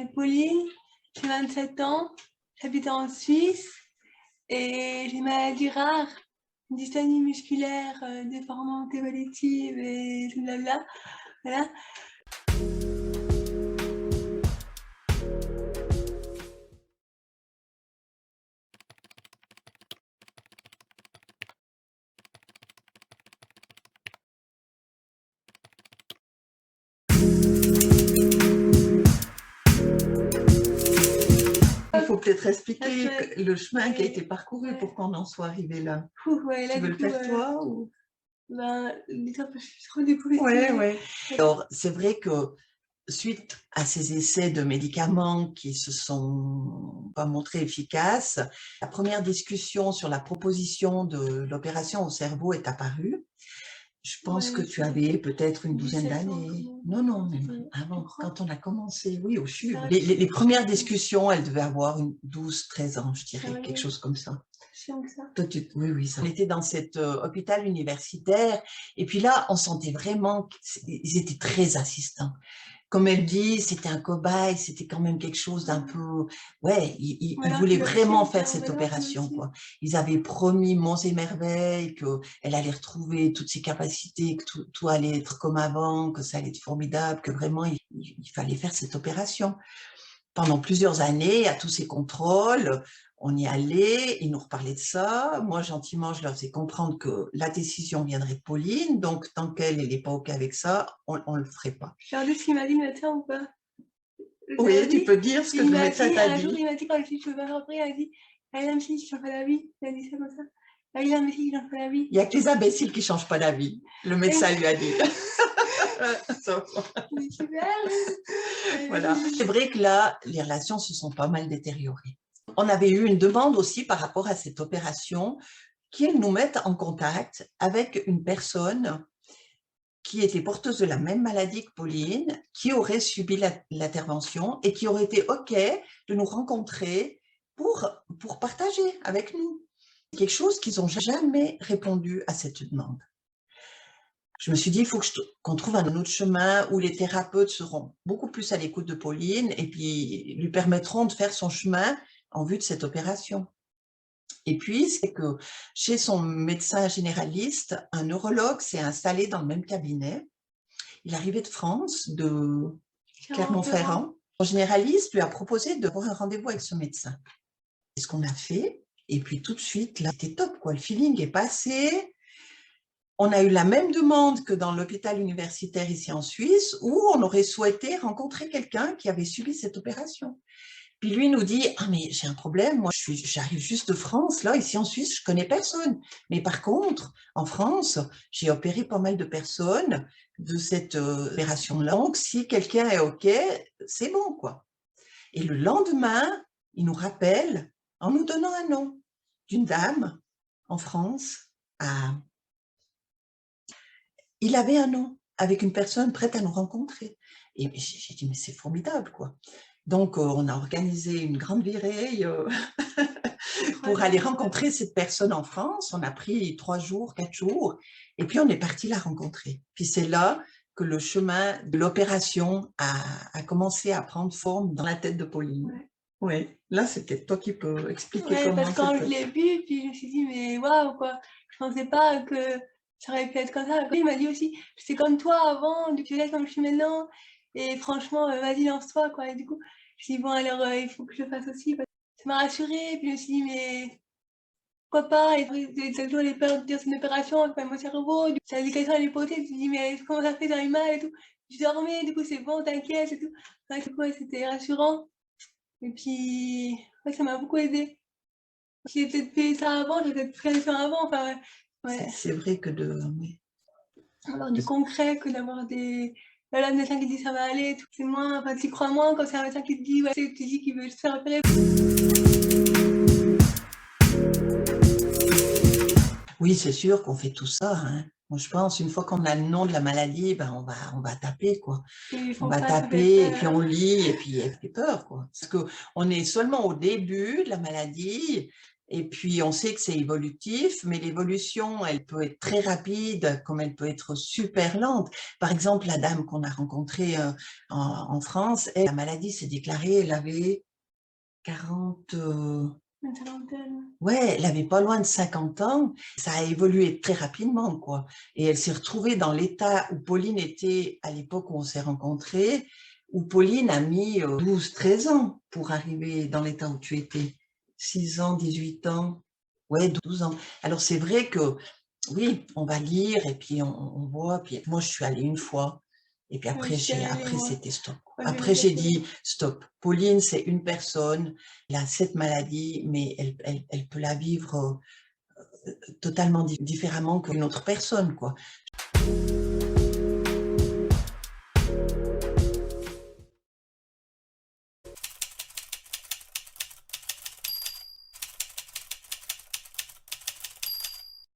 m'appelle Pauline, j'ai 27 ans, j'habite en Suisse et j'ai une maladie rare, une dystonie musculaire déformante évolutive et tout blabla. Voilà. Il faut peut-être expliquer le chemin qui a été parcouru pour qu'on en soit arrivé là. Ouais, là, Tu veux le faire toi ou... dis-toi que je suis trop découverte. Ouais. Alors, c'est vrai que suite à ces essais de médicaments qui se sont pas montrés efficaces, la première discussion sur la proposition de l'opération au cerveau est apparue. Je pense que tu avais peut-être une douzaine d'années. Non, même avant, quand on a commencé, oui, au CHUV. Les premières discussions, elles devaient avoir une 12-13 ans, je dirais, quelque chose comme ça. Oui, ça. On était dans cet hôpital universitaire, et puis là, on sentait vraiment qu'ils étaient très assistants. Comme elle dit, c'était un cobaye, c'était quand même quelque chose d'un peu... Ouais, ils voulaient vraiment faire cette opération, quoi. Ils avaient promis monts et merveilles, qu'elle allait retrouver toutes ses capacités, que tout allait être comme avant, que ça allait être formidable, que vraiment, il fallait faire cette opération. Pendant plusieurs années, à tous ces contrôles, on y allait, ils nous reparlaient de ça. Moi, gentiment, je leur faisais comprendre que la décision viendrait de Pauline, donc tant qu'elle n'est pas OK avec ça, on ne le ferait pas. Regardez ce qu'il m'a dit le médecin ou pas? Oui, tu peux dire ce que le médecin t'a dit. Un jour, il m'a dit, quand je pouvais pas reprendre, il m'a dit « Ah, il y a un psy qui change pas la vie ». Il a dit ça comme ça. « Ah, il y a un psy qui change pas la vie ». Il n'y a que les imbéciles qui ne changent pas la vie. Le médecin lui a dit. Voilà. C'est vrai que là, les relations se sont pas mal détériorées. On avait eu une demande aussi par rapport à cette opération qu'ils nous mettent en contact avec une personne qui était porteuse de la même maladie que Pauline, qui aurait subi l'intervention et qui aurait été OK de nous rencontrer pour partager avec nous. Quelque chose qu'ils n'ont jamais répondu à cette demande. Je me suis dit, il faut qu'on trouve un autre chemin où les thérapeutes seront beaucoup plus à l'écoute de Pauline et puis lui permettront de faire son chemin en vue de cette opération. Et puis, c'est que chez son médecin généraliste, un neurologue s'est installé dans le même cabinet. Il arrivait de France, de Clermont-Ferrand. Son généraliste lui a proposé de avoir un rendez-vous avec ce médecin. C'est ce qu'on a fait. Et puis tout de suite, là, c'était top, quoi. Le feeling est passé. On a eu la même demande que dans l'hôpital universitaire ici en Suisse, où on aurait souhaité rencontrer quelqu'un qui avait subi cette opération. Puis lui nous dit « Ah mais j'ai un problème, moi j'arrive juste de France, là, ici en Suisse, je connais personne. Mais par contre, en France, j'ai opéré pas mal de personnes de cette opération-là. Donc si quelqu'un est OK, c'est bon, quoi. » Et le lendemain, il nous rappelle en nous donnant un nom d'une dame en France. Il avait un nom avec une personne prête à nous rencontrer. Et j'ai dit « Mais c'est formidable, quoi. » Donc, on a organisé une grande virée pour aller rencontrer cette personne en France. On a pris 3 jours, 4 jours, et puis on est parti la rencontrer. Puis c'est là que le chemin de l'opération a commencé à prendre forme dans la tête de Pauline. Oui, là, c'était toi qui peux expliquer comment parce que quand je l'ai vu, puis je me suis dit « Mais waouh, quoi, je pensais pas que ça aurait pu être comme ça. » Il m'a dit aussi « C'est comme toi avant, du coup, là, comme je suis maintenant. Et franchement, vas-y, lance-toi, quoi. » Et du coup, je me suis dit « Bon, alors, il faut que je le fasse aussi. » Ça m'a rassurée, puis je me suis dit « Mais pourquoi pas ?» Et t'as toujours les peurs de dire c'est une opération, c'est pas mon cerveau. Ça a des questions à lui poser, tu te dis « Mais comment ça fait, j'arrive mal et tout. » Je dormais, du coup, c'est bon, t'inquiète et tout. Ouais, du coup, c'était rassurant. Et puis, ouais, ça m'a beaucoup aidé. Si j'ai peut-être fait ça avant, j'ai peut-être fait ça avant. Enfin, ouais. C'est vrai que avoir du concret que d'avoir des... Là, le médecin qui dit ça va aller, c'est moins... Enfin, tu y crois moins quand c'est un médecin qui te dit, ouais, tu dis qu'il veut se faire opérer. Oui, c'est sûr qu'on fait tout ça, hein. Moi, je pense, une fois qu'on a le nom de la maladie, ben on va taper, quoi. On va taper, et puis on lit, et puis il fait peur, quoi. Parce qu'on est seulement au début de la maladie, Et puis, on sait que c'est évolutif, mais l'évolution, elle peut être très rapide, comme elle peut être super lente. Par exemple, la dame qu'on a rencontrée en France, la maladie s'est déclarée, elle avait 40... Une cinquantaine. Ouais, elle avait pas loin de 50 ans. Ça a évolué très rapidement, quoi. Et elle s'est retrouvée dans l'état où Pauline était à l'époque où on s'est rencontrés, où Pauline a mis 12, 13 ans pour arriver dans l'état où tu étais. 6 ans, 18 ans, ouais, 12 ans. Alors c'est vrai que, oui, on va lire et puis on voit. Puis moi, je suis allée une fois. Et puis Oui, je suis allée, après, moi. c'était stop. Moi, je vais Après, j'ai répéter. dit stop. Pauline, c'est une personne, elle a cette maladie, mais elle peut la vivre totalement différemment qu'une autre personne, quoi.